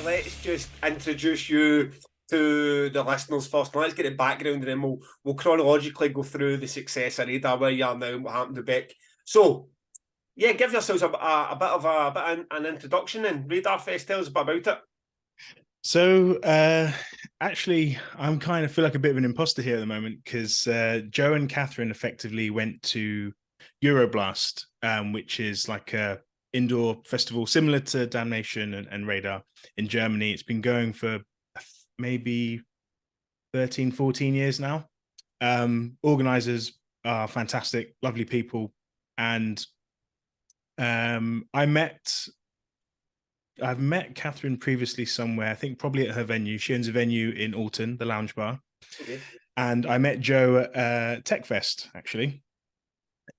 let's just introduce you to the listeners first. Let's get the background, and then we'll chronologically go through the success of Radar, where you are now, and what happened to Beck. So, yeah, give yourselves a bit of an introduction, and Radar Fest. Tell us a bit about it. So, actually, I'm kind of feel like a bit of an imposter here at the moment because Joe and Catherine effectively went to Euroblast, which is like a indoor festival similar to Damnation and Radar in Germany. It's been going for maybe 13, 14 years now. Organizers are fantastic, lovely people. And I've met Catherine previously somewhere, I think probably at her venue. She owns a venue in Alton, the Lounge Bar. Okay. And I met Joe at Tech Fest, actually.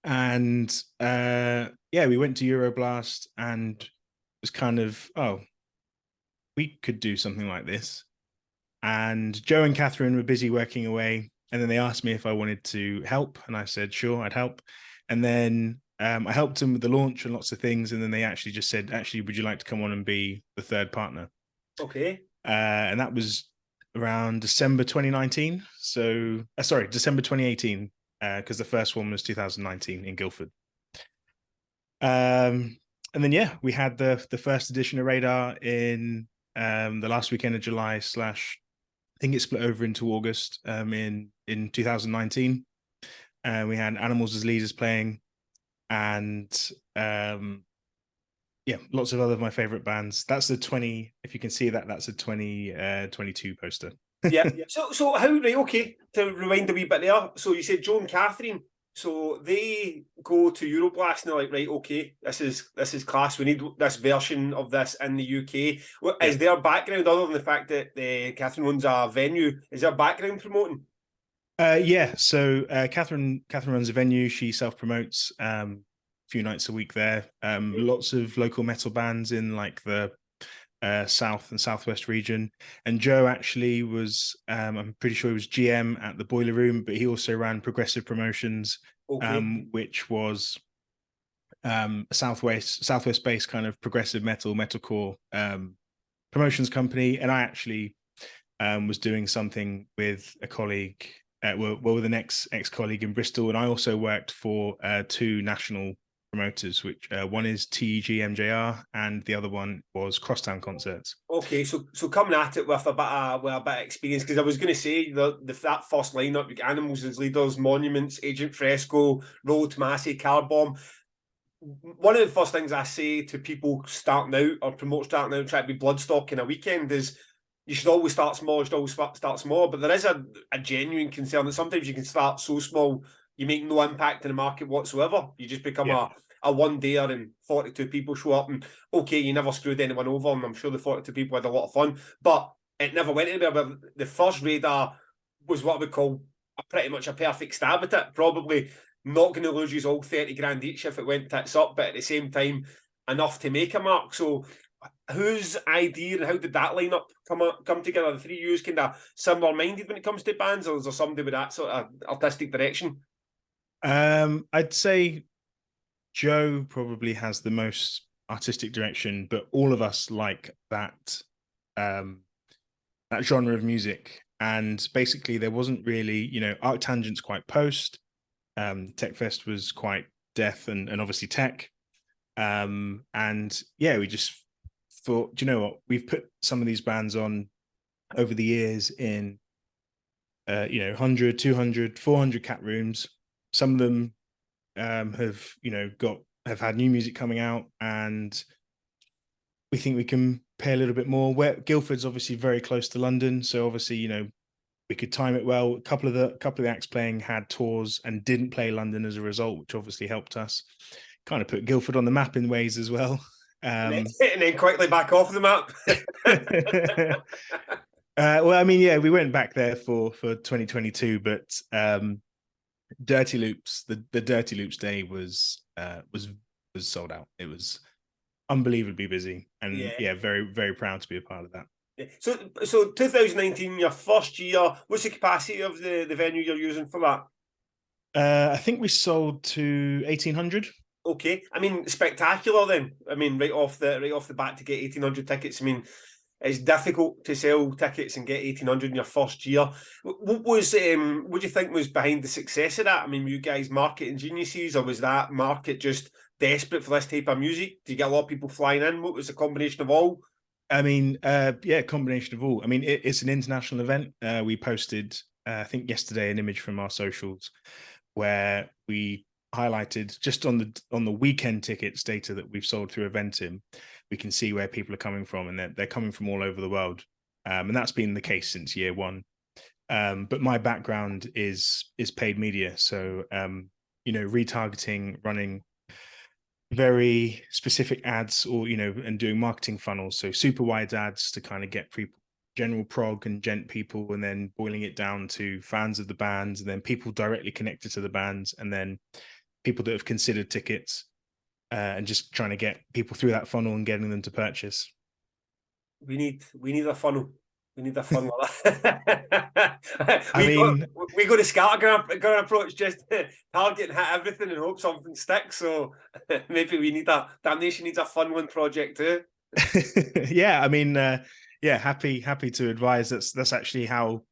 And we went to Euroblast and was kind of, oh, we could do something like this. And Joe and Catherine were busy working away. And then they asked me if I wanted to help. And I said, sure, I'd help. And then I helped them with the launch and lots of things. And then they actually just said, actually, would you like to come on and be the third partner? Okay. And that was around December 2019. So, December 2018, because the first one was 2019 in Guildford. And then, we had the first edition of Radar in the last weekend of July / I think it split over into August in 2019. We had Animals as Leaders playing, and lots of other my favorite bands. That's the 20. If you can see that, that's a 2022 poster. Yeah. So how, right? Okay. To rewind a wee bit there. So you said Joe and Catherine. So they go to Euroblast and they're like, right, okay, this is class. We need this version of this in the UK. What is their background, other than the fact that Catherine runs a venue? Is their background promoting? So Catherine runs a venue. She self-promotes a few nights a week there. Lots of local metal bands in like the South and Southwest region. And Joe actually was, I'm pretty sure he was GM at the Boiler Room, but he also ran Progressive Promotions, which was a Southwest based kind of progressive metalcore promotions company. And I actually was doing something with a colleague, with an ex-colleague in Bristol. And I also worked for two national promoters, which one is TEG MJR and the other one was Crosstown Concerts. Okay, so coming at it with a bit of experience, because I was going to say that first lineup, you got Animals as Leaders, Monuments, Agent Fresco, Road Massey, Car Bomb. One of the first things I say to people starting out or promoters starting out and trying to be bloodstock in a weekend is you should always start small, but there is a genuine concern that sometimes you can start so small you make no impact in the market whatsoever. You just become a one-dayer and 42 people show up, and okay, you never screwed anyone over, and I'm sure the 42 people had a lot of fun, but it never went anywhere. But the first Radar was what I would call pretty much a perfect stab at it. Probably not going to lose you all 30 grand each if it went tits up, but at the same time, enough to make a mark. So whose idea and how did that lineup come together? The three of you kind of similar-minded when it comes to bands, or is there somebody with that sort of artistic direction? I'd say Joe probably has the most artistic direction, but all of us like that that genre of music. And basically, there wasn't really, Arctangent's quite post. Techfest was quite death and obviously tech. We just thought, do you know what? We've put some of these bands on over the years in 100, 200, 400 cat rooms. Some of them have had new music coming out, and we think we can pay a little bit more. Where Guildford's obviously very close to London, so obviously we could time it well. A couple of the acts playing had tours and didn't play London as a result, which obviously helped us. Kind of put Guildford on the map in ways as well. And then quickly back off the map. We went back there for 2022, but Dirty Loops, the Dirty Loops day was sold out. It was unbelievably busy, and very, very proud to be a part of that. So 2019, your first year, what's the capacity of the venue you're using for that? I think we sold to 1,800. Okay, I mean, spectacular then. I mean, right off the bat to get 1,800 tickets. I mean, it's difficult to sell tickets and get 1,800 in your first year. What do you think was behind the success of that? I mean, were you guys marketing geniuses, or was that market just desperate for this type of music? Did you get a lot of people flying in? What was the combination of all? I mean, yeah, combination of all. I mean, it's an international event. We posted, I think yesterday, an image from our socials where we highlighted just on the weekend tickets data that we've sold through Eventim. We can see where people are coming from, and they're coming from all over the world, and that's been the case since year one. But my background is paid media, so retargeting, running very specific ads, or and doing marketing funnels, so super wide ads to kind of get people, general prog and gent people, and then boiling it down to fans of the bands, and then people directly connected to the bands, and then people that have considered tickets, and just trying to get people through that funnel and getting them to purchase. We need a funnel. We need a funnel like that. we got a scattergun approach, just target and hit everything and hope something sticks. So maybe we need that. Damnation needs a funneling project too. Yeah, I mean, yeah, happy to advise. That's actually how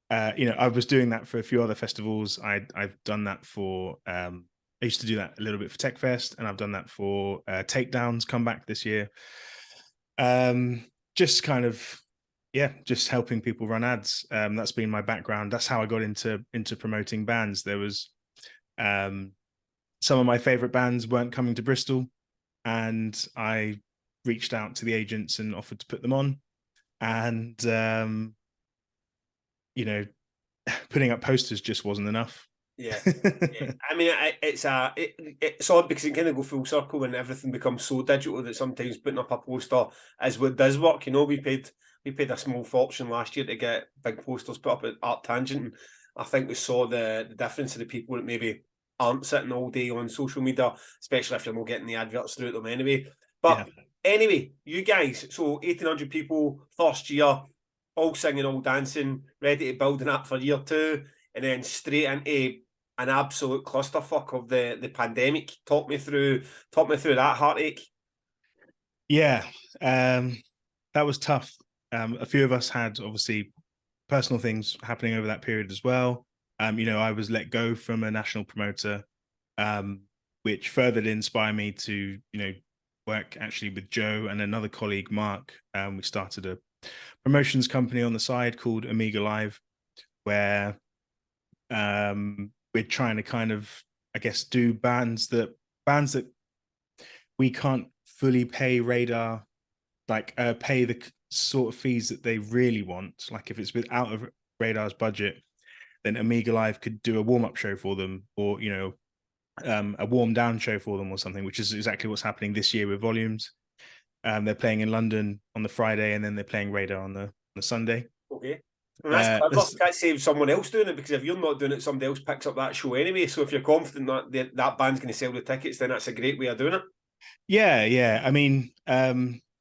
I was doing that for a few other festivals. I've done that for I used to do that a little bit for Tech Fest, and I've done that for Takedowns Comeback this year. Just kind of, yeah, just helping people run ads. That's been my background. That's how I got into promoting bands. There was some of my favorite bands weren't coming to Bristol, and I reached out to the agents and offered to put them on. And putting up posters just wasn't enough. Yeah. I mean, it's odd because it kind of go full circle when everything becomes so digital that sometimes putting up a poster is what does work. We paid a small fortune last year to get big posters put up at Art Tangent, and I think we saw the difference of the people that maybe aren't sitting all day on social media, especially if you're not getting the adverts through them anyway. But anyway, you guys, so 1,800 people, first year, all singing, all dancing, ready to build an app for year two, and then straight into an absolute clusterfuck of the pandemic. Talk me through that heartache. Yeah, that was tough. A few of us had obviously personal things happening over that period as well. I was let go from a national promoter, which further inspired me to work actually with Joe and another colleague, Mark. We started a promotions company on the side called Amiga Live, where we're trying to kind of, I guess, do bands that we can't fully pay Radar, like pay the sort of fees that they really want. Like if it's out of Radar's budget, then Amiga Live could do a warm-up show for them, or a warm down show for them or something, which is exactly what's happening this year with Volumes. They're playing in London on the Friday, and then they're playing Radar on the Sunday. Okay. And that's clever. That saves someone else doing it, because if you're not doing it, somebody else picks up that show anyway. So if you're confident that that band's going to sell the tickets, then that's a great way of doing it. Yeah. I mean,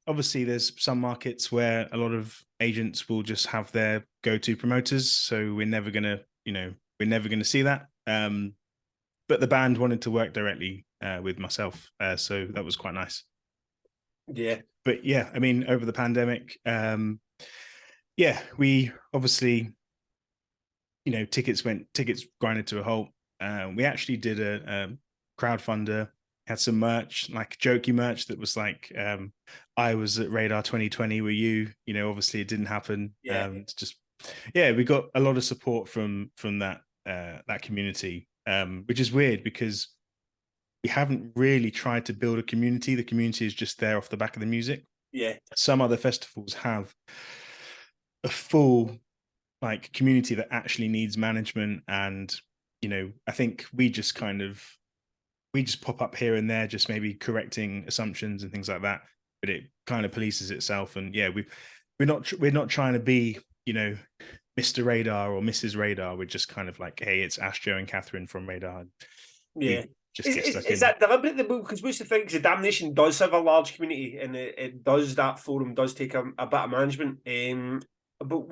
obviously there's some markets where a lot of agents will just have their go-to promoters. So we're never going to see that. But the band wanted to work directly with myself. So that was quite nice. Yeah. But yeah, I mean, over the pandemic, we obviously, tickets grinded to a halt. We actually did a crowdfunder, had some merch, like jokey merch that was like, I was at Radar 2020, were you? Obviously it didn't happen. We got a lot of support from that community, which is weird because we haven't really tried to build a community. The community is just there off the back of the music. Yeah. Some other festivals have a full community that actually needs management, and I think we just pop up here and there, just maybe correcting assumptions and things like that, but it kind of polices itself. And we're not trying to be Mr. Radar or Mrs. Radar. We're just kind of like, hey, it's Ash, Joe and Catherine from Radar. Yeah. Is that deliberate? Because what's the thing? Because the Damnation does have a large community, and that forum does take a bit of management. But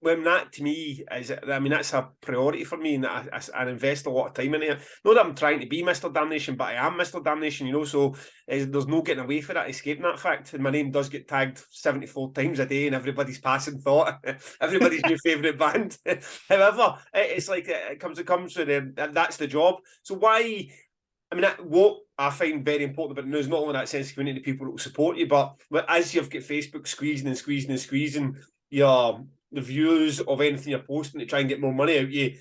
when that to me is, I mean, that's a priority for me, and I invest a lot of time in it. Not that I'm trying to be Mr. Damnation, but I am Mr. Damnation, you know, so there's no getting away for that, escaping that fact. And my name does get tagged 74 times a day, and everybody's passing thought, everybody's new favourite band. However, it's like it comes with that's the job. So why? I mean, what I find very important about news, not only that sense of community, people that will support you, but as you've got Facebook squeezing and squeezing and squeezing the views of anything you're posting to try and get more money out of you,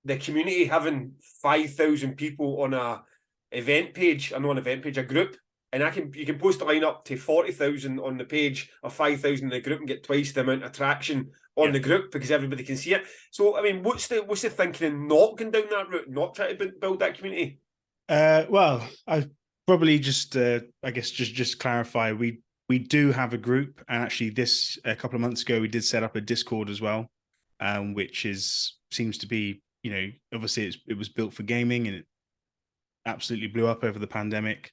the community having 5,000 people on a event page, a group, and you can post a line up to 40,000 on the page or 5,000 in the group and get twice the amount of traction on the group because everybody can see it. So, I mean, what's the thinking in not going down that route, not trying to build that community? Well, I probably just, I guess, just clarify. We do have a group, and actually, a couple of months ago, we did set up a Discord as well, which seems to be, you know, obviously it was built for gaming, and it absolutely blew up over the pandemic.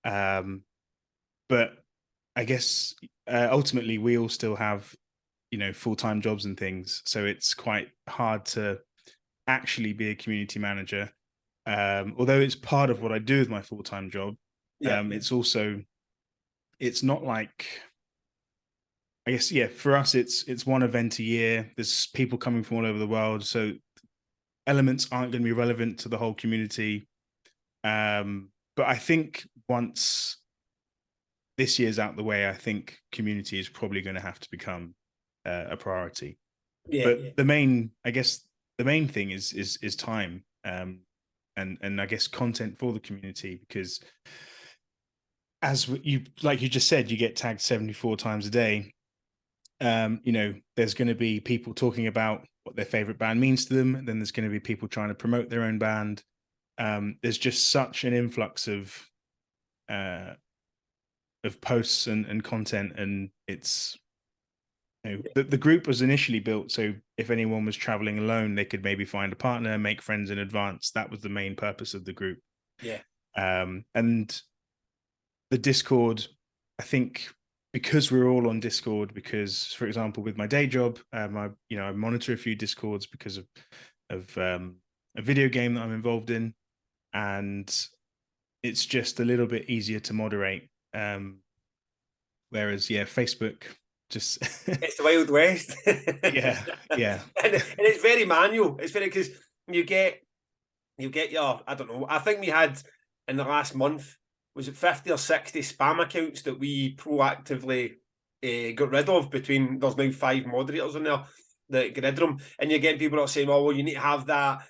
But I guess ultimately, we all still have, you know, full-time jobs and things, so it's quite hard to actually be a community manager. Although it's part of what I do with my full-time job, it's not like, I guess, for us, it's one event a year. There's people coming from all over the world, so elements aren't going to be relevant to the whole community. But I think once this year's out the way, I think community is probably going to have to become a priority. The main thing is time. And I guess content for the community, because as you just said, you get tagged 74 times a day. You know, there's going to be people talking about what their favorite band means to them, and then there's going to be people trying to promote their own band. There's just such an influx of posts and content, and it's, you know, the group was initially built so if anyone was traveling alone, they could maybe find a partner, make friends in advance. That was the main purpose of the group. And the Discord, I think, because we're all on Discord, because, for example, with my day job, I monitor a few Discords because of a video game that I'm involved in, and it's just a little bit easier to moderate. Whereas, Facebook, just it's the Wild West. yeah. And it's very manual. It's very, because you get your, I don't know, I think we had in the last month, was it 50 or 60 spam accounts that we proactively got rid of. Between, there's now 5 moderators in there that get rid of them, and you're getting people that are saying, oh, well, you need to have that,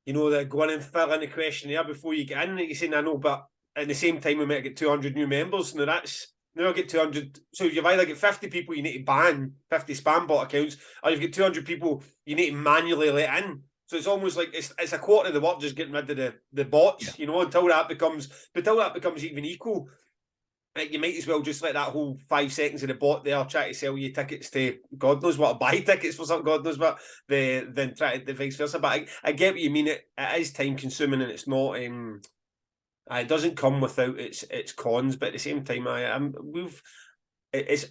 you know, that go in and fill in the questionnaire before you get in. You're saying, I know, but at the same time, we might get 200 new members. Now I get 200. So you've either got 50 people you need to ban, 50 spam bot accounts, or you've got 200 people you need to manually let in. So it's almost like it's a quarter of the work just getting rid of the bots, you know, until that becomes even equal. Like, you might as well just let that whole 5 seconds of the bot there try to sell you tickets to God knows what, or buy tickets for something God knows what, then try to the vice versa. But I get what you mean. It is time consuming, and it's not. It doesn't come without its cons, but at the same time, it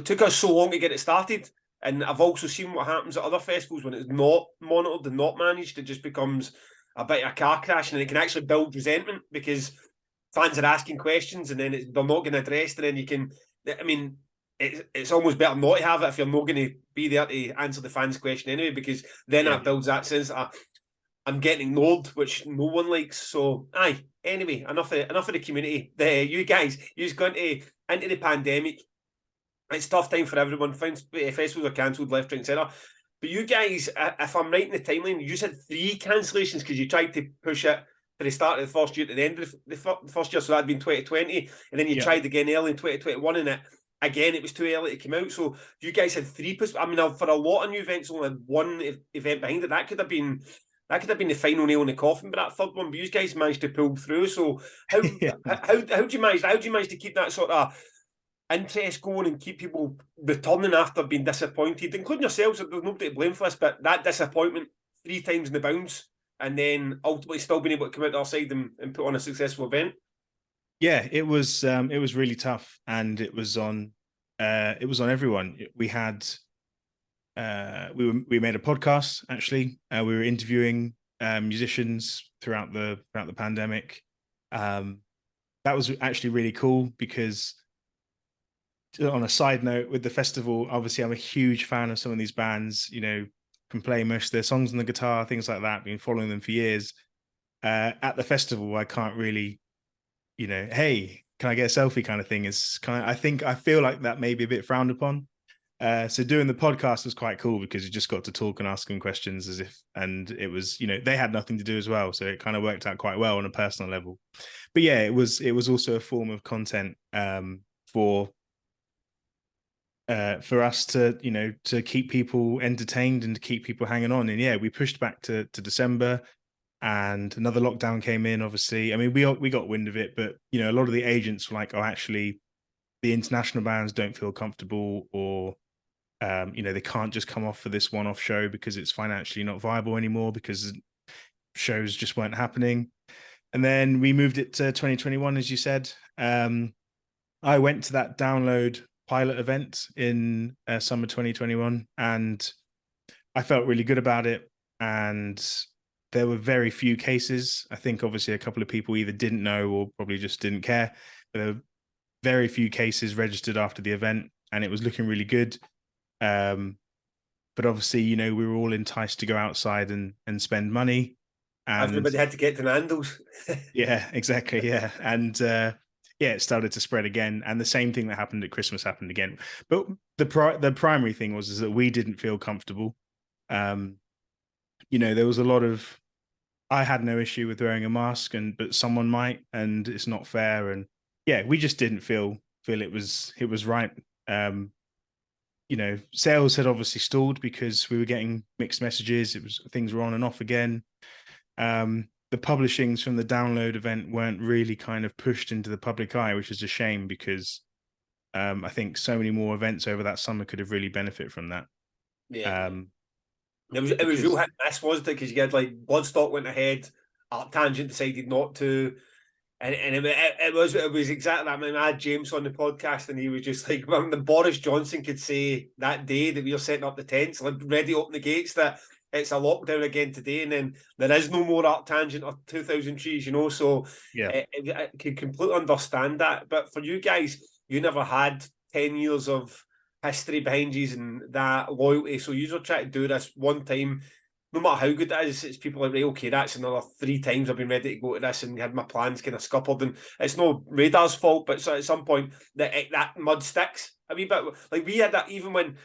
took us so long to get it started, and I've also seen what happens at other festivals when it's not monitored and not managed. It just becomes a bit of a car crash, and it can actually build resentment because fans are asking questions and then they're not getting addressed, and then you can. I mean, it's almost better not to have it if you're not going to be there to answer the fans' question anyway, because then that builds that sense of, I'm getting ignored, which no one likes. So, anyway, enough of the community. You guys, you've gone into the pandemic. It's a tough time for everyone. Festivals are cancelled left, right, and centre. But you guys, if I'm right in the timeline, you said 3 cancellations because you tried to push it to the start of the first year to the end of the first year. So that'd been 2020, and then you tried again early in 2021, and it was too early to come out. So you guys had 3. I mean, for a lot of new events, only had 1 event behind it. That could have been the final nail in the coffin, but that third one, but you guys managed to pull through. So how do you manage to keep that sort of interest going and keep people returning after being disappointed, including yourselves? There's nobody to blame for this, but that disappointment 3 times in the bounce, and then ultimately still being able to come out the other side and put on a successful event. Yeah, it was really tough, and it was on everyone. We had we made a podcast. Actually, we were interviewing musicians throughout the pandemic. That was actually really cool because, on a side note, with the festival, obviously I'm a huge fan of some of these bands. Can play most of their songs on the guitar, things like that. Been following them for years. At the festival, I can't really, hey, can I get a selfie kind of thing is I feel like that may be a bit frowned upon. So doing the podcast was quite cool because you just got to talk and ask them questions and it was, they had nothing to do as well. So it kind of worked out quite well on a personal level. But yeah, it was also a form of content for us to, to keep people entertained and to keep people hanging on. And yeah, we pushed back to December. And another lockdown came in, obviously. I mean, we got wind of it, but a lot of the agents were like, "Oh, actually, the international bands don't feel comfortable, or they can't just come off for this one-off show because it's financially not viable anymore because shows just weren't happening." And then we moved it to 2021, as you said. I went to that Download pilot event in summer 2021, and I felt really good about it. And there were very few cases. I think obviously a couple of people either didn't know or probably just didn't care. But there were very few cases registered after the event, and it was looking really good. But obviously, we were all enticed to go outside and spend money. And everybody had to get to Nando's. Yeah, exactly. Yeah. And it started to spread again. And the same thing that happened at Christmas happened again. But the primary thing was that we didn't feel comfortable. There was a lot of, I had no issue with wearing a mask, but someone might, and it's not fair. And yeah, we just didn't feel it was right. Sales had obviously stalled because we were getting mixed messages. Things were on and off again. The publishings from the Download event weren't really kind of pushed into the public eye, which is a shame because I think so many more events over that summer could have really benefited from that. Yeah. It was real hit and miss, wasn't it? Because you had like Bloodstock went ahead, Tangent decided not to, and it was exactly that. I mean, I had James on the podcast, and he was just like, when the Boris Johnson could say that day that we were setting up the tents, like ready to open the gates, that it's a lockdown again today, and then there is no more Art Tangent or 2000 Trees, So yeah, I can completely understand that. But for you guys, you never had 10 years of history behind you and that loyalty. So you're trying to do this one time, no matter how good it is, it's people like, right, okay, that's another 3 times I've been ready to go to this and had my plans kind of scuppered. And it's no Radar's fault, but so at some point that mud sticks a wee bit. Like we had that even when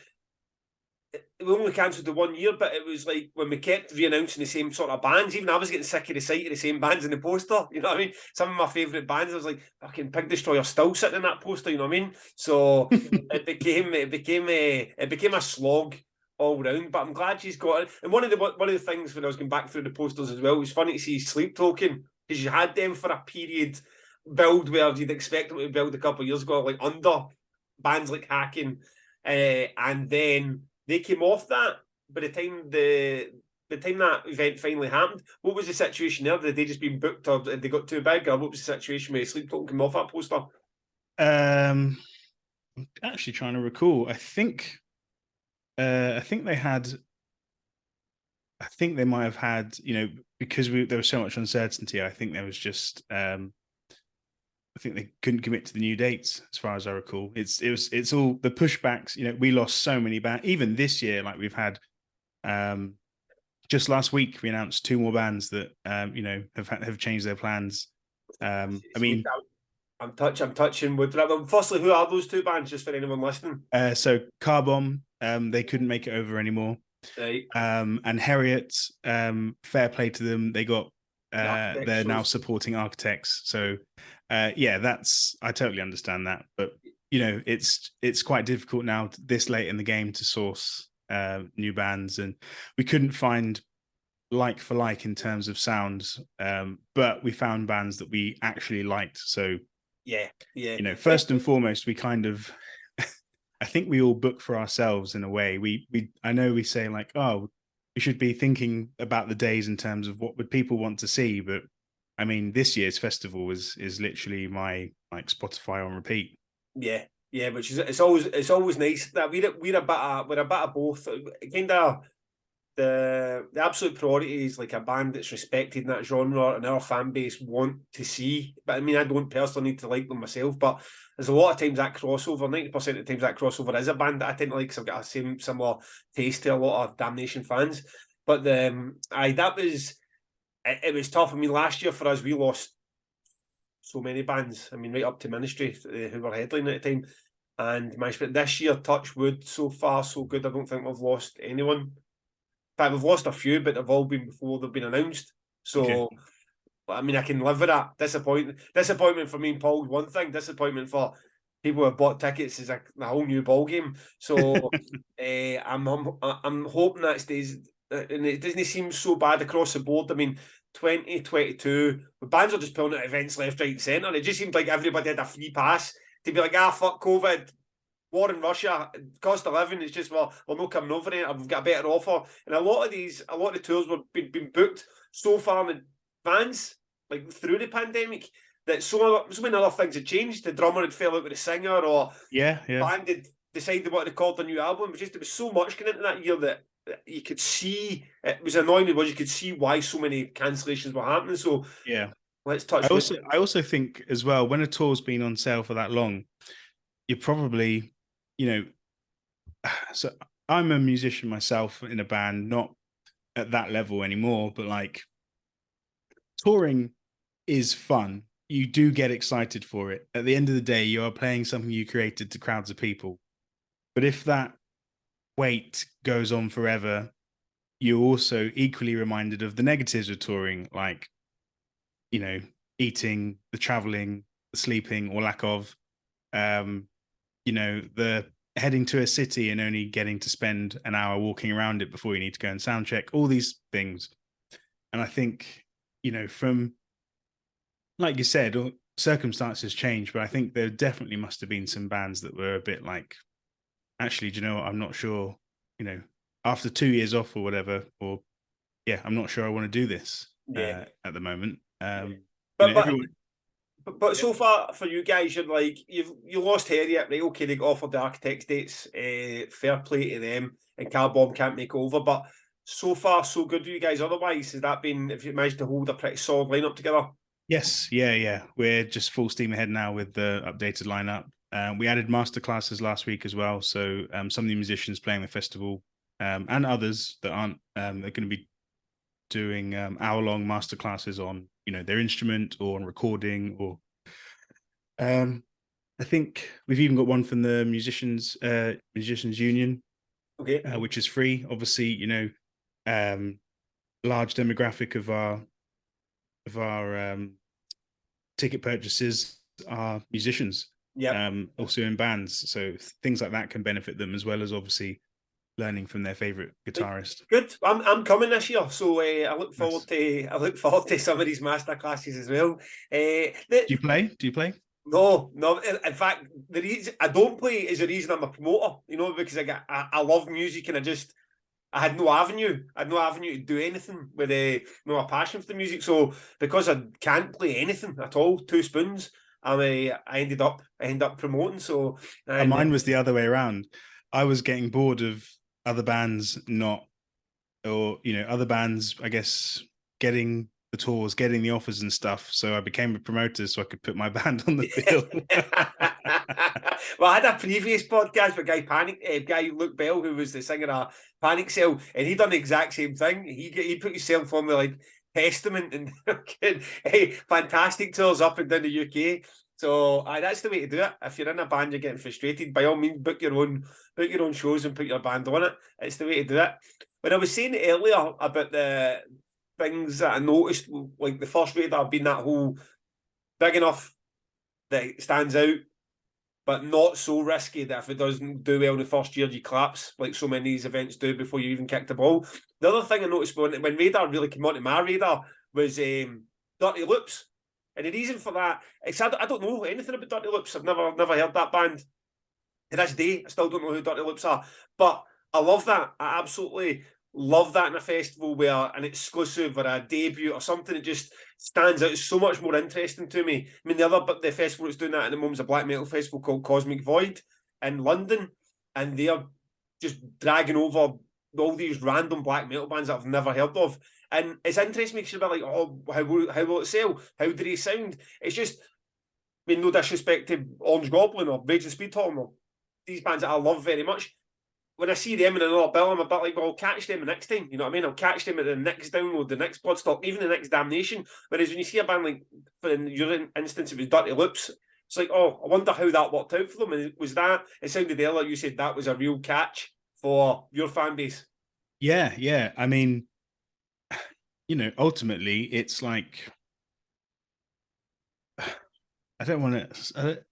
we only cancelled the 1 year, but it was like when we kept re-announcing the same sort of bands. Even I was getting sick of the sight of the same bands in the poster. You know what I mean? Some of my favourite bands, I was like, fucking Pig Destroyer still sitting in that poster. You know what I mean? So it became a slog all round. But I'm glad she's got it. And one of the things when I was going back through the posters as well, it was funny to see Sleep Token, because you had them for a period build where you'd expect them to build a couple of years ago, like under bands like Hacking, and then they came off that. By the time that event finally happened, what was the situation there? Did they just been booked, or did they got too big, or what was the situation with Sleep Token came off that poster? I'm actually trying to recall. I think they had. I think they might have had, because there was so much uncertainty. I think there was just. I think they couldn't commit to the new dates, as far as I recall. It's all the pushbacks. We lost so many bands. Even this year, like we've had, just last week we announced 2 more bands that have changed their plans. I mean, I'm touching with. Firstly, who are those 2 bands? Just for anyone listening. So Car Bomb, they couldn't make it over anymore. Right. And Harriet, fair play to them. They got. They're now supporting Architects. So I totally understand that, but it's quite difficult now this late in the game to source new bands, and we couldn't find like for like in terms of sounds, but we found bands that we actually liked. So first and foremost, we kind of I think we all book for ourselves in a way. I know we say like, oh, we should be thinking about the days in terms of what would people want to see, but I mean, this year's festival is literally my like Spotify on repeat. Yeah, Yeah, which is it's always nice that we're a bit of both. Kind of the absolute priority is like a band that's respected in that genre and our fan base want to see. But I mean, I don't personally need to like them myself, but there's a lot of times that crossover, 90% of the times that crossover is a band that I tend to like, because I've got a similar taste to a lot of Damnation fans. But it was tough. I mean, last year for us, we lost so many bands. I mean, right up to Ministry, who were headlining at the time. And management this year, touch wood, so far so good. I don't think we've lost anyone. In fact, we've lost a few, but they've all been before they've been announced. So, Okay. I mean, I can live with that. Disappointment for me and Paul is one thing. Disappointment for people who have bought tickets is a whole new ball game. So, I'm hoping that stays, and it doesn't seem so bad across the board. I mean, 2022, the bands are just pulling out events left, right, and centre. It just seemed like everybody had a free pass to be like, fuck COVID, war in Russia, cost of living. It's just, well, we're not coming over it. We've got a better offer. And a lot of the tours were been booked so far in advance, like through the pandemic, that so many other things had changed. The drummer had fell out with the singer, or Yeah. band had decided they wanted to record a new album. There was so much going into that year that you could see. It was annoying because you could see why so many cancellations were happening. So Yeah. let's touch. I also think as well, when a tour's been on sale for that long, you're probably, you know, so I'm a musician myself in a band, not at that level anymore, but like touring is fun. You do get excited for it. At the end of the day, you are playing something you created to crowds of people. But if that wait goes on forever, you're also equally reminded of the negatives of touring, like, eating, the traveling, the sleeping or lack of, the heading to a city and only getting to spend an hour walking around it before you need to go and sound check, all these things. And I think, from, like you said, circumstances change, but I think there definitely must have been some bands that were a bit like, actually, do you know what? I'm not sure, after 2 years off or whatever, or I'm not sure I want to do this at the moment. But so far for you guys, you're like you lost Harriet, right? Okay, they got offered the Architects dates. Fair play to them, and Carbomb can't make over. But so far, so good. You guys, otherwise, have you managed to hold a pretty solid lineup together? Yes, yeah. We're just full steam ahead now with the updated lineup. We added masterclasses last week as well. So some of the musicians playing the festival and others that aren't, they're going to be doing hour-long masterclasses on, their instrument or on recording, or I think we've even got one from the musicians union, Okay, which is free. Obviously, large demographic of our ticket purchases are musicians, also in bands. So things like that can benefit them, as well as obviously learning from their favorite guitarist. Good. I'm coming this year, so I look forward Nice. to some of these masterclasses as well. Do you play? No. In fact, the reason I don't play is the reason I'm a promoter. Because I love music, and I had no avenue. I had no avenue to do anything with a passion for the music. So because I can't play anything at all, two spoons, I ended up promoting. So Mine was the other way around. I was getting bored of other bands other bands, I guess, getting the tours, getting the offers and stuff. So I became a promoter so I could put my band on the bill. Well, I had a previous podcast with guy Luke Bell, who was the singer of Panic Cell, and he done the exact same thing. He put himself on the like Testament and fantastic tours up and down the UK. So that's the way to do it. If you're in a band, you're getting frustrated, by all means, book your own shows and put your band on it. It's the way to do it. When I was saying earlier about the things that I noticed, like the first radar being that whole big enough that it stands out, but not so risky that if it doesn't do well in the first year, you collapse, like so many of these events do before you even kick the ball. The other thing I noticed when radar really came onto my radar was Dirty Loops. And the reason for that, I don't know anything about Dirty Loops. I've never heard that band. To this day, I still don't know who Dirty Loops are. But I love that. I absolutely love that in a festival where an exclusive or a debut or something that just stands out. It's so much more interesting to me. I mean, the festival that's doing that at the moment is a black metal festival called Cosmic Void in London, and they're just dragging over all these random black metal bands that I've never heard of. And it's interesting because you're like, oh, how will it sell? How do they sound? It's just, I mean, no disrespect to Orange Goblin or Raging Speedhorn or these bands that I love very much. When I see them in another bill, I'm a bit like, well, I'll catch them the next time. You know what I mean? I'll catch them at the next download, the next Bloodstock, even the next Damnation. Whereas when you see a band like, in your instance, it was Dirty Loops, it's like, oh, I wonder how that worked out for them. And was that, it sounded there like you said that was a real catch for your fan base. Yeah, yeah. I mean, you know, ultimately, it's like, I don't want to.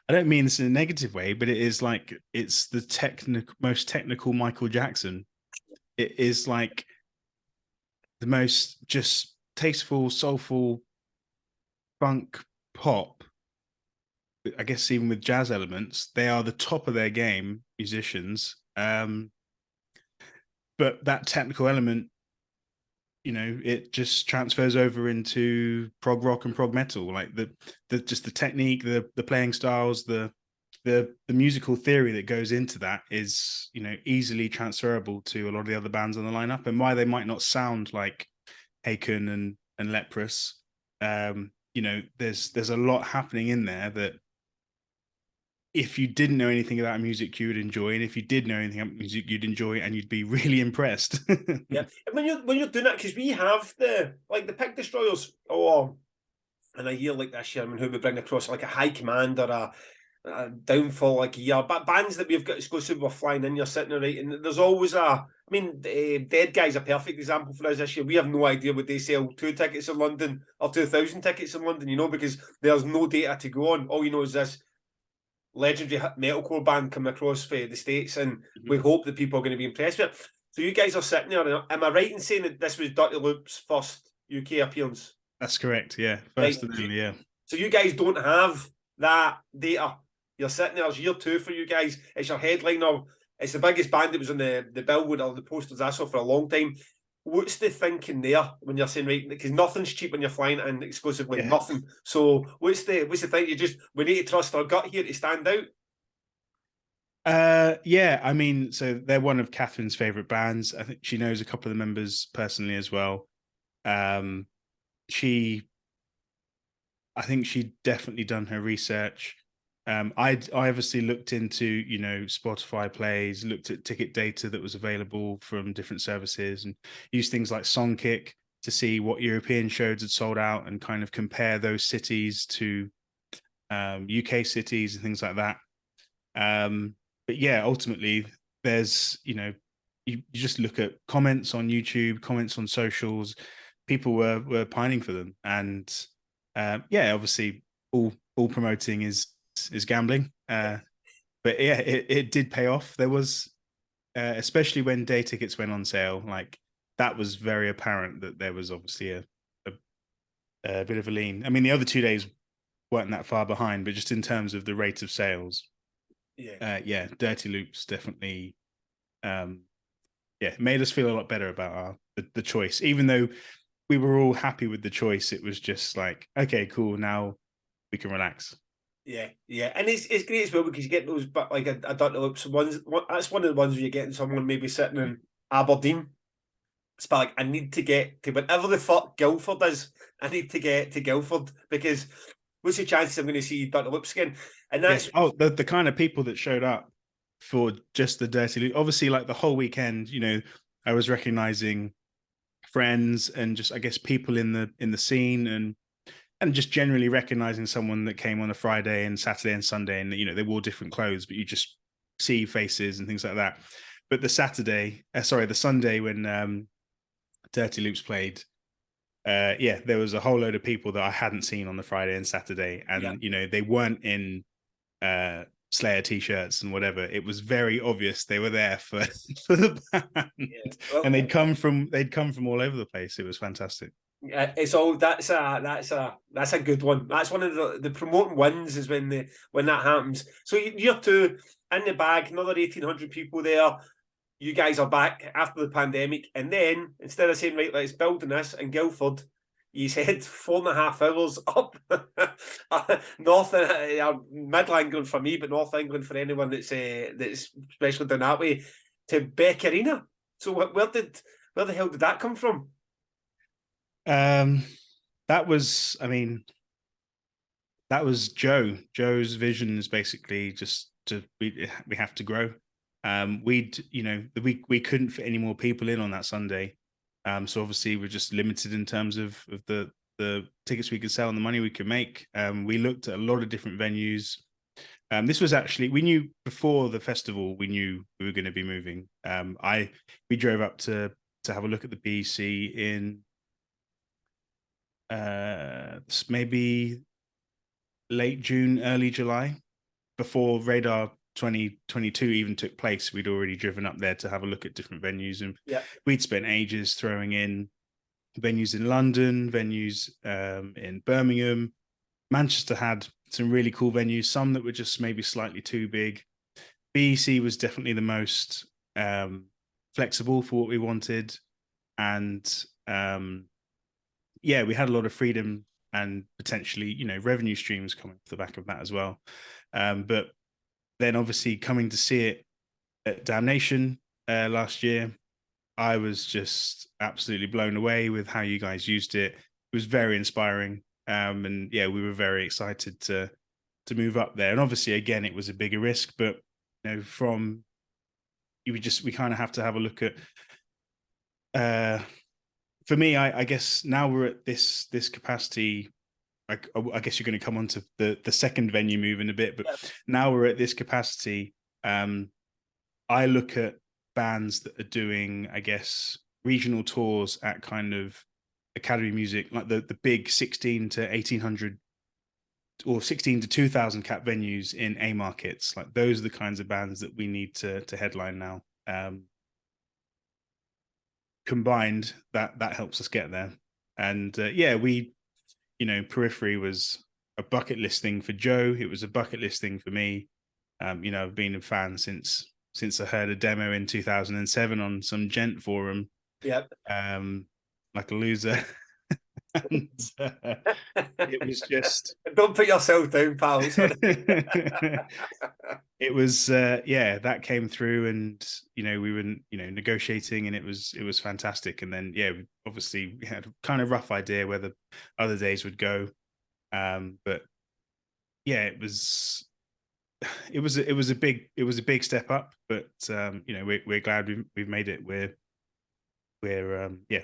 I don't mean this in a negative way, but it is like it's the most technical Michael Jackson. It is like the most just tasteful, soulful funk pop. I guess even with jazz elements, they are the top of their game musicians. But that technical element, you know, it just transfers over into prog rock and prog metal, like the just the technique, the playing styles, the musical theory that goes into that is, you know, easily transferable to a lot of the other bands on the lineup, and why they might not sound like Haken and Leprous. You know, there's a lot happening in there that if you didn't know anything about music, you would enjoy, and if you did know anything about music, you'd enjoy, and you'd be really impressed. Yeah, and when you're doing that, because we have the Pig Destroyers, and I hear like this year, I mean, who we bring across like a High Command or a Downfall, like a year, but bands that we've got exclusive, we're flying in, you're sitting there, right, and there's always I mean, Dead Guy's a perfect example for us this year. We have no idea what they sell 2 tickets in London or 2,000 tickets in London, you know, because there's no data to go on. All you know is this legendary metalcore band coming across for the States, and we hope that people are going to be impressed with it. So you guys are sitting there, and am I right in saying that this was Dirty Loop's first UK appearance? That's correct, yeah. First Right. and only, yeah. So you guys don't have that data. You're sitting there, it's year 2 for you guys. It's your headliner. It's the biggest band that was on the billboard or the posters I saw for a long time. What's the thinking there when you're saying, right, because nothing's cheap when you're flying in exclusively, nothing. So what's the thing? We need to trust our gut here to stand out. Yeah, I mean, so they're one of Catherine's favorite bands. I think she knows a couple of the members personally as well. I think she'd definitely done her research. I obviously looked into, you know, Spotify plays, looked at ticket data that was available from different services, and used things like Songkick to see what European shows had sold out and kind of compare those cities to UK cities and things like that. But yeah, ultimately, there's, you know, you just look at comments on YouTube, comments on socials. People were pining for them, and yeah, obviously, all promoting is gambling. But yeah, it did pay off. There was, especially when day tickets went on sale, like that was very apparent that there was obviously a bit of a lean. I mean, the other 2 days weren't that far behind, but just in terms of the rate of sales, yeah, Dirty Loops definitely, made us feel a lot better about the choice. Even though we were all happy with the choice, it was just like, okay, cool, now we can relax. Yeah, and it's great as well because you get those, but like a Dirty Loops ones. That's one of the ones where you're getting someone maybe sitting in Aberdeen. It's like, I need to get to whatever the fuck Guildford is. I need to get to Guildford because what's the chances I'm going to see Dirty Loops again? And that's the kind of people that showed up for just the Dirty Loop. Obviously, like the whole weekend, you know, I was recognizing friends and just, I guess, people in the scene, and just generally recognizing someone that came on a Friday and Saturday and Sunday, and, you know, they wore different clothes, but you just see faces and things like that. But the Sunday when Dirty Loops played, there was a whole load of people that I hadn't seen on the Friday and Saturday, and you know, they weren't in Slayer t-shirts and whatever. It was very obvious they were there for the band, and they'd come from all over the place. It was fantastic. It's all that's a good one. That's one of the promoting wins is when that happens. So year 2 in the bag, another 1,800 people there. you guys are back after the pandemic, and then instead of saying, right, let's build on this in Guildford, you said 4.5 hours up North Middle England for me, but North England for anyone that's especially down that way, to Beck Arena. So where the hell did that come from? That was, I mean, that was Joe's vision is basically just we have to grow. We couldn't fit any more people in on that Sunday. So obviously we're just limited in terms of the tickets we could sell and the money we could make. We looked at a lot of different venues. This was actually, we knew before the festival, we knew we were going to be moving. We drove up to have a look at the BEC in maybe late June, early July, before Radar 2022 even took place. We'd already driven up there to have a look at different venues, and we'd spent ages throwing in venues in London, venues in Birmingham. Manchester had some really cool venues, some that were just maybe slightly too big. BEC was definitely the most flexible for what we wanted, and we had a lot of freedom and potentially, revenue streams coming off the back of that as well. But then obviously coming to see it at Damnation last year, I was just absolutely blown away with how you guys used it. It was very inspiring. And we were very excited to move up there. And obviously, again, it was a bigger risk, but we kind of have to have a look at, for me, I guess now we're at this capacity. I guess you're going to come on to the second venue move in a bit, but now we're at this capacity. I look at bands that are doing, I guess, regional tours at kind of academy music, like the big 16 to 1800 or 16 to 2000 cap venues in A markets. Like those are the kinds of bands that we need to headline now. Combined, that helps us get there. And Periphery was a bucket list thing for Joe. It was a bucket list thing for me. I've been a fan since I heard a demo in 2007 on some gent forum. Yep. Like a loser. And, it was just don't put yourself down, pal. It was that came through, and we were negotiating, and it was fantastic. And then obviously we had a kind of rough idea where the other days would go, but it was a big step up. But we're glad we've made it. We're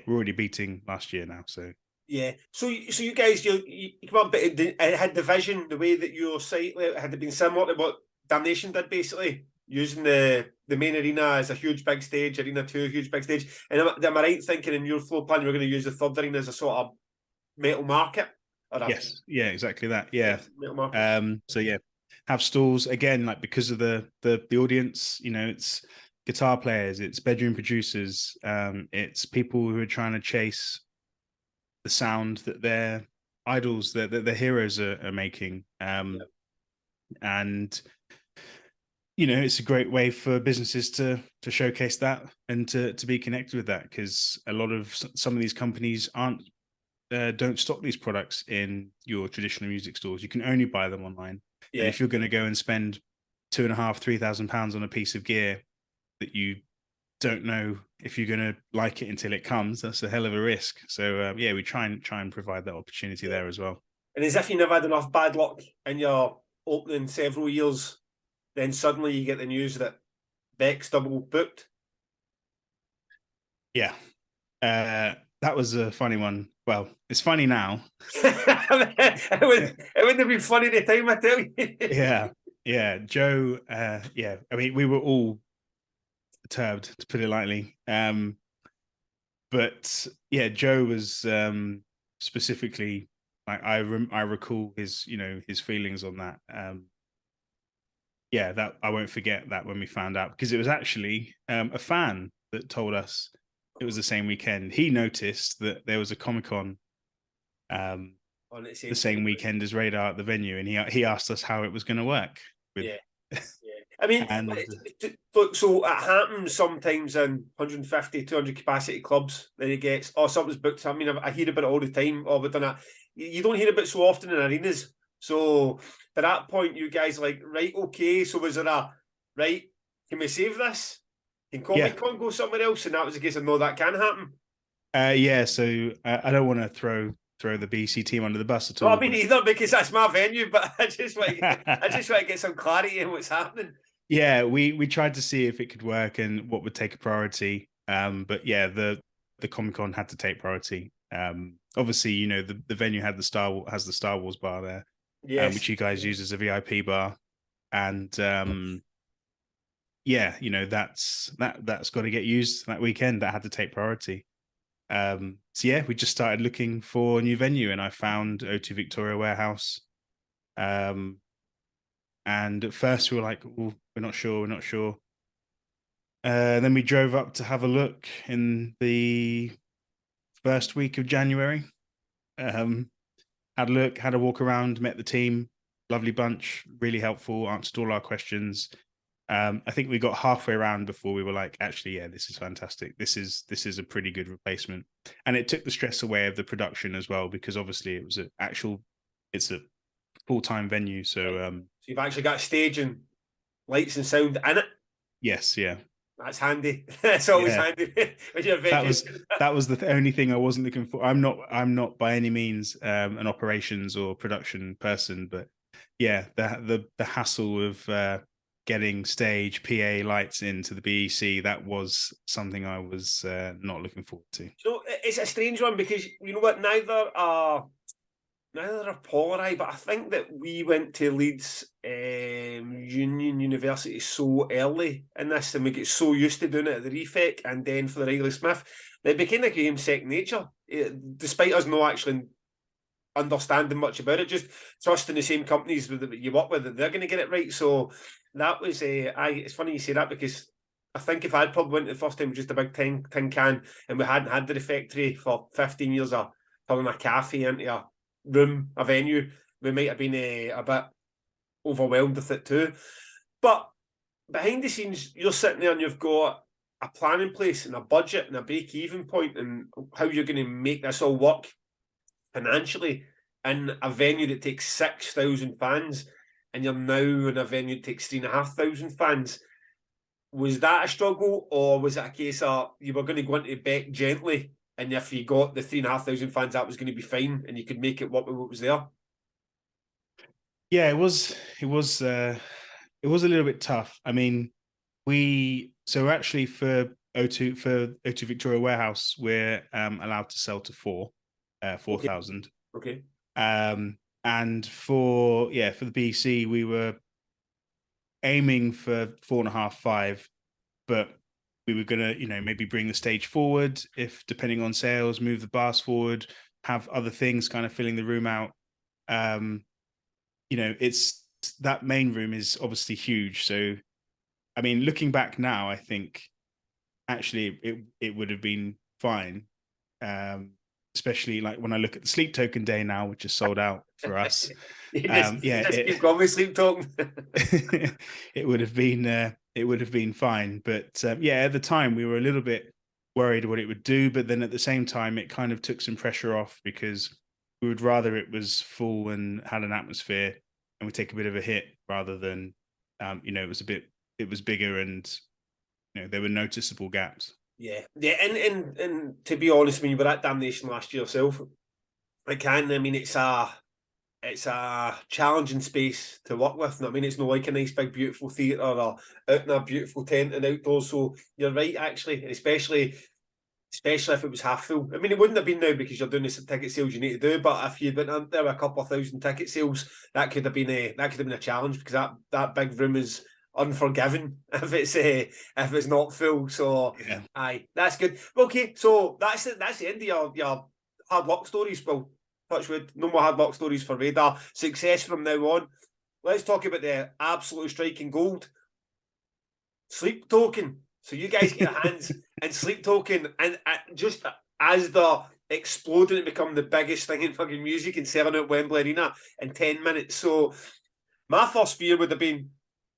already beating last year now, so. Yeah. So you guys, you come up, but it had the vision, the way that your site had it been similar to what Damnation did, basically using the main arena as a huge big stage, Arena 2 a huge big stage. And am I right thinking in your floor plan you were going to use the third arena as a sort of metal market? Yes. Yeah. Exactly that. Yeah. Metal market. Have stalls again, like because of the audience. It's guitar players, it's bedroom producers, it's people who are trying to chase the sound that their idols, that their heroes are making. And it's a great way for businesses to showcase that and to be connected with that, because a lot of some of these companies don't stock these products in your traditional music stores. You can only buy them online. And if you're going to go and spend £2,500-3,000 on a piece of gear that you don't know if you're going to like it until it comes, that's a hell of a risk. So we try and provide that opportunity there as well. And as if you never had enough bad luck in your opening several years, then suddenly you get the news that Beck's double booked. That was a funny one. Well, it's funny now. it wouldn't have been funny at the time, I tell you. Joe, I mean, we were all perturbed, to put it lightly. But Joe was specifically, like, I recall his feelings on that. That I won't forget that when we found out, because it was actually a fan that told us it was the same weekend. He noticed that there was a Comic-Con on the same weekend as Radar at the venue, and he asked us how it was going to work. I mean, And look, so it happens sometimes in 150, 200 capacity clubs. Then it gets, oh, something's booked. I mean, I hear about it all the time. Oh, we've done it. You don't hear about it so often in arenas. So by that point, you guys are like, right, okay. So was there a, right, can we save this? Can Comic Con go somewhere else? And that was the case of, no, that can happen. yeah, so I don't want to throw the BC team under the bus at No, all. I mean either, because that's my venue, but I just want to get some clarity in what's happening. Yeah, we tried to see if it could work and what would take a priority. But yeah, the Comic Con had to take priority. Obviously, you know, the venue had the Star Wars bar there, Yes. which you guys use as a VIP bar, and yeah, you know, that's got to get used that weekend. That had to take priority. So yeah, we just started looking for a new venue, and I found O2 Victoria Warehouse. And at first we were like, oh, we're not sure. Then we drove up to have a look in the first week of January. Had a look, had a walk around, met the team, lovely bunch, really helpful, answered all our questions. I think we got halfway around before we were like, actually, yeah, this is fantastic. This is a pretty good replacement, and it took the stress away of the production as well, because obviously it's a full-time venue. So you've actually got stage and lights and sound in it. yes, yeah. That's handy. It's always handy when you're that was the only thing I wasn't looking for. I'm not by any means an operations or production person, but yeah, the hassle of getting stage, PA, lights into the BEC, that was something I was not looking forward to. So it's a strange one, because you know what, neither are Paul or I, but I think that we went to Leeds Union University so early in this, and we get so used to doing it at the Refec and then for the Riley Smith, that it became like game second nature, despite us not actually understanding much about it, just trusting the same companies that you work with, that they're going to get it right. So that was it's funny you say that, because I think if I'd probably went the first time with just a big tin can, and we hadn't had the refectory for 15 years, or turning a cafe into a room, a venue, we might have been a bit overwhelmed with it too. But behind the scenes, you're sitting there and you've got a plan in place and a budget and a break-even point, and how you're going to make this all work financially in a venue that takes 6,000 fans, and you're now in a venue that takes 3,500 fans. Was that a struggle, or was it a case of you were going to go into Beck gently, and if you got the 3,500 fans, that was going to be fine, and you could make it work with what was there? Yeah, it was a little bit tough. I mean, so actually for O2 Victoria Warehouse, we're allowed to sell to 4,000. Okay. And for the BC, we were aiming for 4.5, 5, but we were gonna, maybe bring the stage forward, if depending on sales, move the bars forward, have other things kind of filling the room out. It's that main room is obviously huge. So, I mean, looking back now, I think actually it would have been fine. Especially like when I look at the Sleep Token Day now, which is sold out for us. Keep going with Sleep Token. It would have been fine, but at the time we were a little bit worried what it would do, but then at the same time it kind of took some pressure off, because we would rather it was full and had an atmosphere, and we take a bit of a hit, rather than it was bigger, and there were noticeable gaps. Yeah, and to be honest, when you were at Damnation last year yourself, it's a challenging space to work with. I mean, it's not like a nice big beautiful theatre or out in a beautiful tent and outdoors. So you're right, actually, especially if it was half full. I mean, it wouldn't have been now, because you're doing the ticket sales you need to do. But if you'd been out there with a couple of thousand ticket sales, that could have been a challenge, because that big room is unforgiving if it's not full. So yeah. Aye, that's good. Okay, so that's the end of your hard luck stories. Well, touch wood, no more hard luck stories for Radar. Success from now on. Let's talk about the absolute striking gold. Sleep Token. So you guys get your hands in Sleep Token, and just as they're exploding to become the biggest thing in fucking music and selling out Wembley Arena in 10 minutes. So my first fear would have been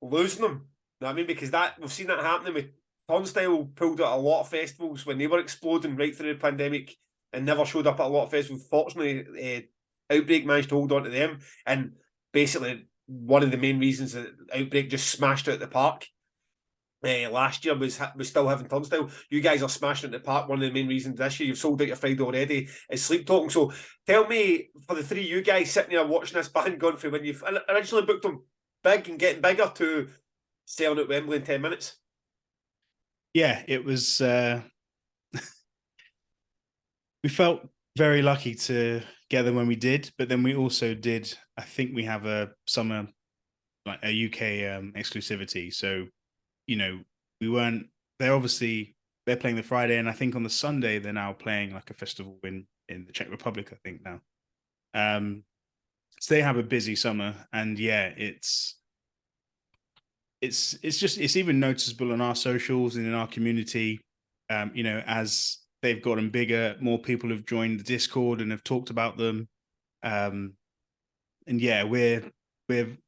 losing them. know what I mean? Because that we've seen that happening with Turnstile pulled out a lot of festivals when they were exploding right through the pandemic and never showed up at a lot of festivals. Fortunately, Outbreak managed to hold on to them, and basically one of the main reasons that Outbreak just smashed out the park last year was still having Turnstile. You guys are smashing at the park. One of the main reasons this year you've sold out your Friday already is Sleep Talking. So tell me, for the three of you guys sitting there watching this band going through when you've originally booked them big and getting bigger to selling at Wembley in 10 minutes. Yeah, it was. We felt very lucky to get them when we did, but then we also did. I think we have a summer, like a UK exclusivity. So, you know, we weren't. They're playing the Friday, and I think on the Sunday they're now playing like a festival in the Czech Republic. I think now. So they have a busy summer, and yeah, it's even noticeable on our socials and in our community. You know, as they've gotten bigger, more people have joined the Discord and have talked about them. And yeah, we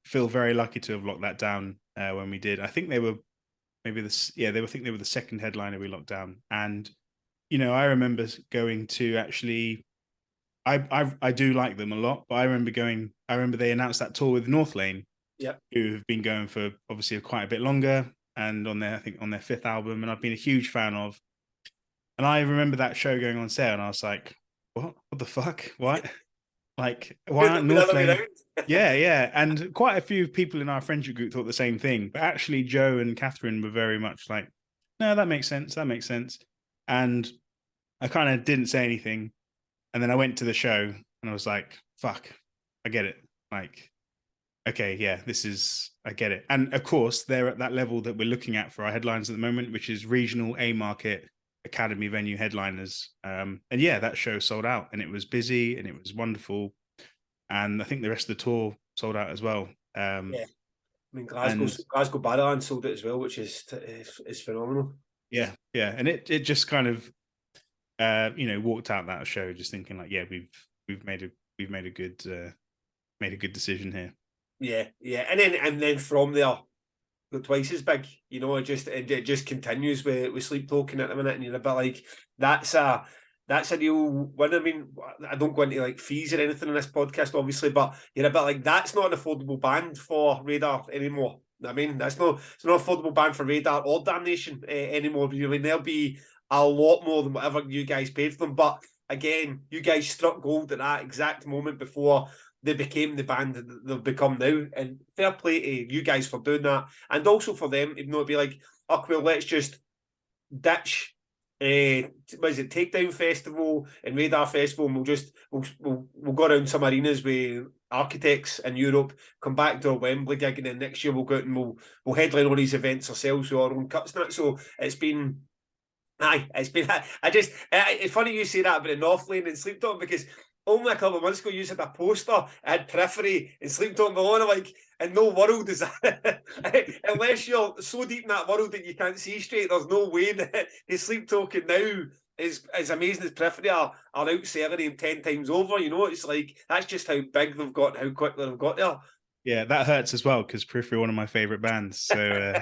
feel very lucky to have locked that down when we did. I think they were I think they were the second headliner we locked down. And you know, I remember going to actually. I do like them a lot, but I remember they announced that tour with North Lane, who have been going for obviously quite a bit longer, and on their fifth album, and I've been a huge fan of. And I remember that show going on sale, and I was like, "What the fuck? What? Like, why aren't North Lane?" Yeah, and quite a few people in our friendship group thought the same thing, but actually, Joe and Catherine were very much like, "No, that makes sense. That makes sense." And I kind of didn't say anything. And then I went to the show and I was like, fuck, I get it. Like, okay, yeah, I get it. And of course, they're at that level that we're looking at for our headlines at the moment, which is regional A-market academy venue headliners. And yeah, that show sold out and it was busy and it was wonderful. And I think the rest of the tour sold out as well. Yeah. I mean, Glasgow Barrowland sold it as well, which is phenomenal. Yeah. And it just kind of, you know, walked out that show just thinking like, yeah, we've made a good decision here. Yeah, and then from there, go twice as big. You know, it just continues with Sleep Talking at the minute, and you're a bit like that's a real win. I mean, I don't go into like fees or anything in this podcast, obviously, but you're a bit like that's not an affordable band for Radar anymore. I mean, it's not an affordable band for Radar or Damnation anymore. I mean, there'll be a lot more than whatever you guys paid for them. But again, you guys struck gold at that exact moment before they became the band that they've become now. And fair play to you guys for doing that. And also for them, even though it'd be like, oh, well, let's just ditch Takedown Festival and Radar Festival, and we'll go around some arenas with architects in Europe, come back to a Wembley gig, and then next year we'll go out and we'll headline all these events ourselves with our own cuts and that. So it's been it's funny you say that about the North Lane and Sleep Talking, because only a couple of months ago you had a poster, I had Periphery and Sleep Talking below, and I'm like, in no world is that unless you're so deep in that world that you can't see straight, there's no way that his Sleep Talking now is as amazing as Periphery are outselling him 10 times over. You know, it's like that's just how big they've got, how quickly they've got there. Yeah, that hurts as well because Periphery are one of my favorite bands. So,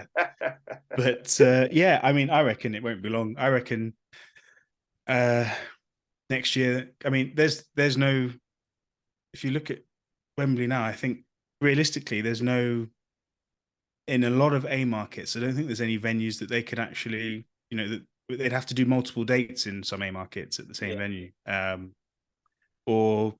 but yeah, I mean, I reckon it won't be long. I reckon next year. I mean, there's no. If you look at Wembley now, I think realistically, there's no. In a lot of A markets, I don't think there's any venues that they could actually, you know, that they'd have to do multiple dates in some A markets at the same venue, or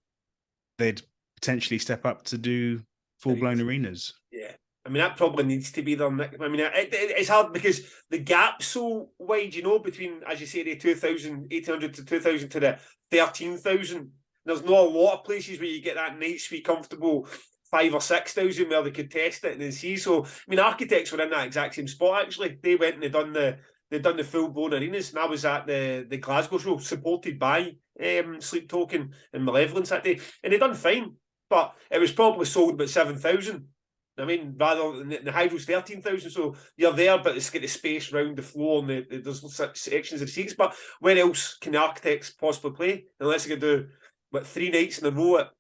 they'd potentially step up to do full-blown arenas. Yeah, I mean that probably needs to be there. I mean it's hard because the gap's so wide, you know, between, as you say, the 2,800 to 2,000 to the 13,000. There's not a lot of places where you get that nice, sweet, comfortable 5,000 or 6,000 where they could test it and then see. So I mean, architects were in that exact same spot actually. They went and they'd done the full-blown arenas, and I was at the Glasgow show supported by Sleep Talking and Malevolence that day, and they done fine. But it was probably sold about 7,000. I mean, rather than the Hydro's 13,000. So you're there, but it's got the space around the floor and there's sections of the seats. But where else can the architects possibly play unless they could do 3 nights in a row at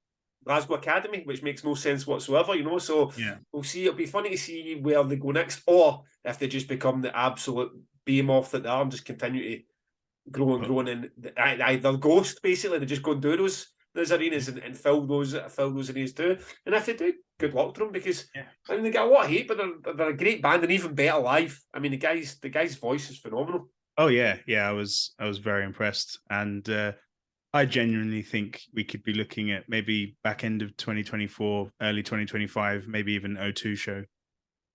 Glasgow Academy, which makes no sense whatsoever, you know. So Yeah. we'll see. It'll be funny to see where they go next, or if they just become the absolute behemoth that they are and just continue to grow and grow, and either ghost basically. They just go and do those arenas and fill those arenas too. And if they do, good luck to them, because I mean, they get a lot of hate, but they're a great band and even better live. I mean, the guy's voice is phenomenal. Oh yeah, I was very impressed, and I genuinely think we could be looking at maybe back end of 2024, early 2025, maybe even O2 show.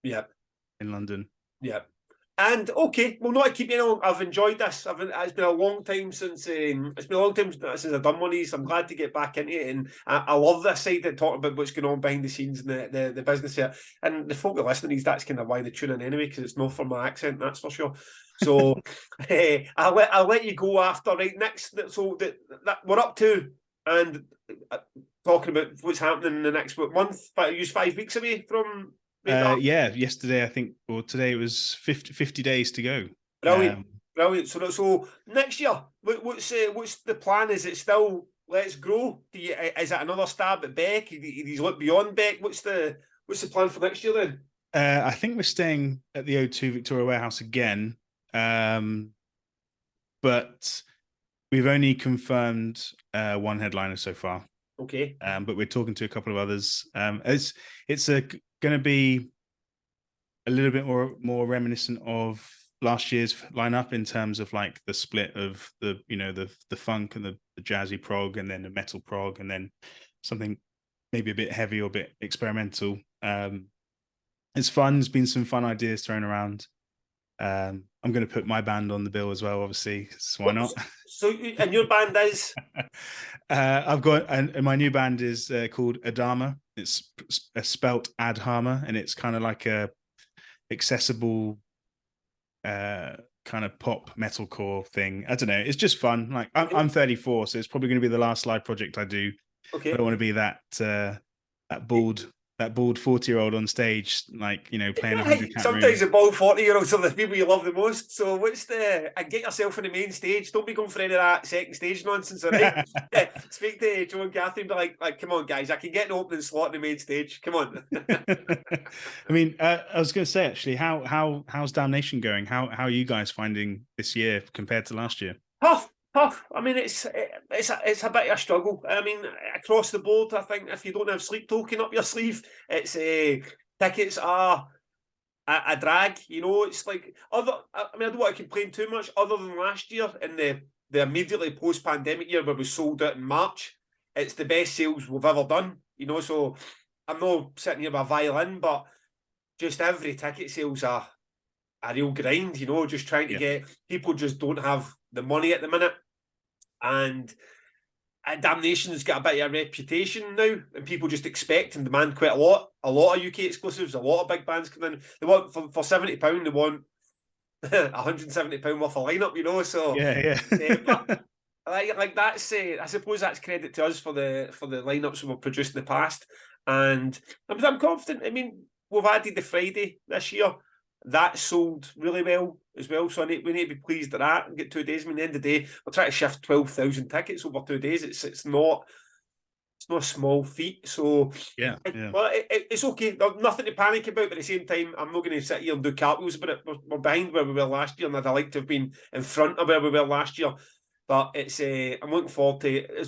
Yeah, in London. Yeah. And okay, well, not to keep you on. I've enjoyed this. It's been a long time since I've done one of these. I'm glad to get back into it, and I love this side that talk about what's going on behind the scenes and the business here. And the folk that listen to these, that's kind of why they tune in anyway, because it's not for my accent, that's for sure. So I'll let you go after right next. So that we're up to and talking about what's happening in the next month. Use 5 weeks away from. Yesterday I think, or today it was 50 days to go. Brilliant. So next year, what's the plan? Is it still let's grow? Is it another stab at Beck? Do you look beyond Beck? What's the plan for next year then? I think we're staying at the O2 Victoria Warehouse again, but we've only confirmed one headliner so far. Okay. But we're talking to a couple of others. It's going to be a little bit more reminiscent of last year's lineup in terms of like the split of the funk and the jazzy prog, and then the metal prog, and then something maybe a bit heavy or a bit experimental. It's fun. There's been some fun ideas thrown around. I'm going to put my band on the bill as well, obviously. So why not? So, and your band is? I've got, and my new band is called Adama. It's spelt Adhama, and it's kind of like a accessible kind of pop metalcore thing. I don't know. It's just fun. Like I'm 34, so it's probably going to be the last live project I do. Okay. I don't want to be that bald 40-year-old on stage, like, playing 100 cat Sometimes room. the bald 40-year-olds are the people you love the most. So and get yourself on the main stage. Don't be going for any of that second stage nonsense, all right? Speak to Joe and Catherine, be like, come on, guys, I can get an opening slot on the main stage. Come on. I mean, I was going to say, actually, how's Damnation going? How are you guys finding this year compared to last year? Tough. I mean, it's a bit of a struggle. I mean, across the board, I think if you don't have Sleep Token up your sleeve, it's tickets are a drag. It's like I don't want to complain too much. Other than last year in the immediately post-pandemic year where we sold out in March, it's the best sales we've ever done. So I'm not sitting here with a violin, but just every ticket sales are a real grind. Just trying to get people just don't have the money at the minute, and Damnation's got a bit of a reputation now, and people just expect and demand quite a lot of UK exclusives, a lot of big bands come in. They want for £70, they want £170 worth of lineup, so but like that's I suppose that's credit to us for the lineups we've produced in the past, and I'm confident. I mean, we've added the Friday this year. That sold really well as well, so we need to be pleased at that and get 2 days. I mean, at the end of the day, we're trying to shift 12,000 tickets over 2 days. It's not a small feat. So well, it's okay. There's nothing to panic about. But at the same time, I'm not going to sit here and do cartwheels about it. We're behind where we were last year, and I'd like to have been in front of where we were last year. But it's I'm looking forward to.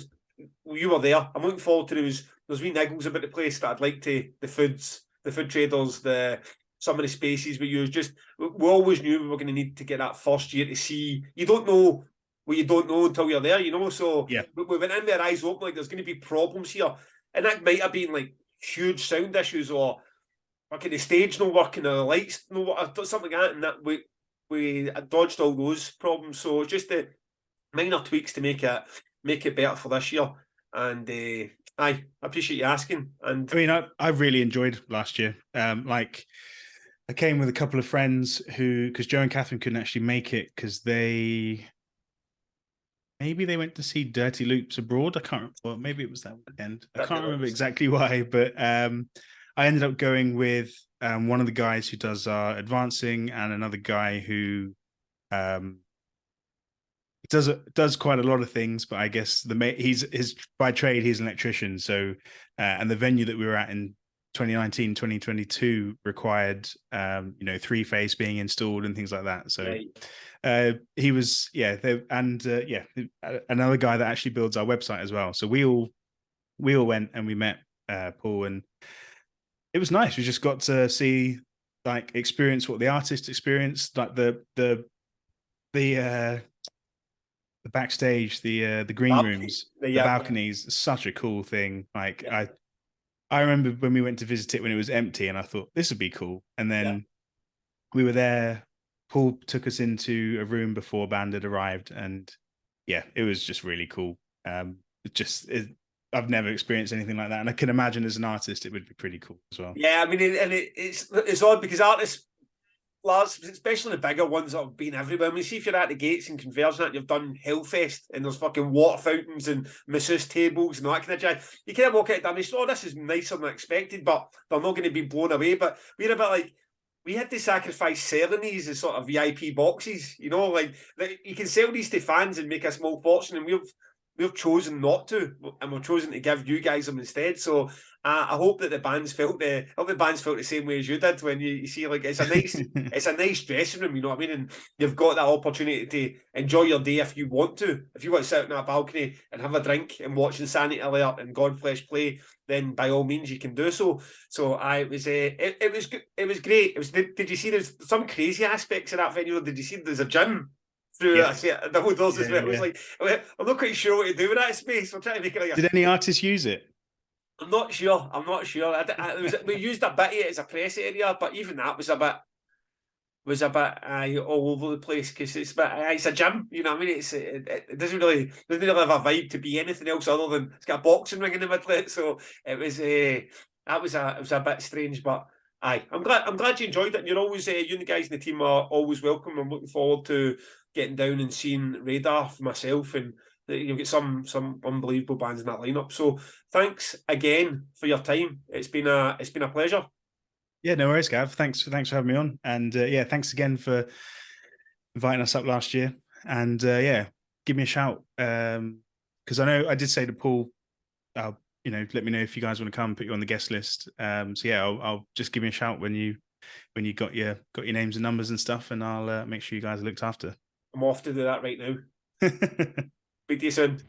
You were there. I'm looking forward to there's wee niggles about the place that I'd like to the food traders, some of the spaces we use. Just we always knew we were going to need to get that first year to see. You don't know what you don't know until you're there, So we went in there eyes open, like there's going to be problems here, and that might have been like huge sound issues or fucking the stage not working or the lights something like that, and that we dodged all those problems. So just the minor tweaks to make it better for this year. And I appreciate you asking. And I mean, I really enjoyed last year. Like, I came with a couple of friends because Joe and Catherine couldn't actually make it because maybe they went to see Dirty Loops abroad. I can't remember. Well, maybe it was that weekend. I can't remember exactly why, but I ended up going with one of the guys who does our advancing and another guy who does quite a lot of things, but I guess he's by trade he's an electrician. So and the venue that we were at in 2019, 2022 required 3-phase being installed and things like that. So he was another guy that actually builds our website as well. So we all went and we met Paul, and it was nice. We just got to see, like, experience what the artist experienced, like the backstage, the green rooms, the balconies. Such a cool thing. Like I remember when we went to visit it when it was empty, and I thought this would be cool. And then we were there. Paul took us into a room before band had arrived, and it was just really cool. I've never experienced anything like that, and I can imagine as an artist it would be pretty cool as well. Yeah, I mean, it's odd because artists, lads, especially the bigger ones that have been everywhere. I mean, see if you're at the gates and conversion that you've done Hellfest and there's fucking water fountains and masseuse tables and all that kind of jazz. You kind of walk out of Damnation, oh, this is nicer than I expected, but they're not going to be blown away. But we're a bit like, we had to sacrifice selling these as sort of VIP boxes, you know, like you can sell these to fans and make a small fortune, and we've chosen not to, and we've chosen to give you guys them instead. So I hope that the bands felt the same way as you did when you see, like, it's a nice dressing room, you know what I mean? And you've got that opportunity to enjoy your day if you want to. If you want to sit on a balcony and have a drink and watch Insanity Alert and Godflesh play, then by all means you can do so. So it was great. Did you see there's some crazy aspects of that venue? Did you see there's a gym through the whole doors as well? It was like, I'm not quite sure what to do with that space. We're trying to make it like Did any artists use it? I'm not sure. We used a bit of it as a press area, but even that was a bit all over the place because it's a gym. You know what I mean? It doesn't really have a vibe to be anything else other than it's got a boxing ring in the middle of it. So it was it was a bit strange, but I'm glad you enjoyed it. And you're always you guys in the team are always welcome. I'm looking forward to getting down and seeing Radar for myself, and you'll get some unbelievable bands in that lineup. So thanks again for your time. It's been a pleasure. Yeah, no worries, Gav. Thanks for having me on, and thanks again for inviting us up last year. And give me a shout because I know I did say to Paul, let me know if you guys want to come, put you on the guest list. I'll just give me a shout when you got your names and numbers and stuff, and I'll make sure you guys are looked after. I'm off to do that right now. Speak to you soon.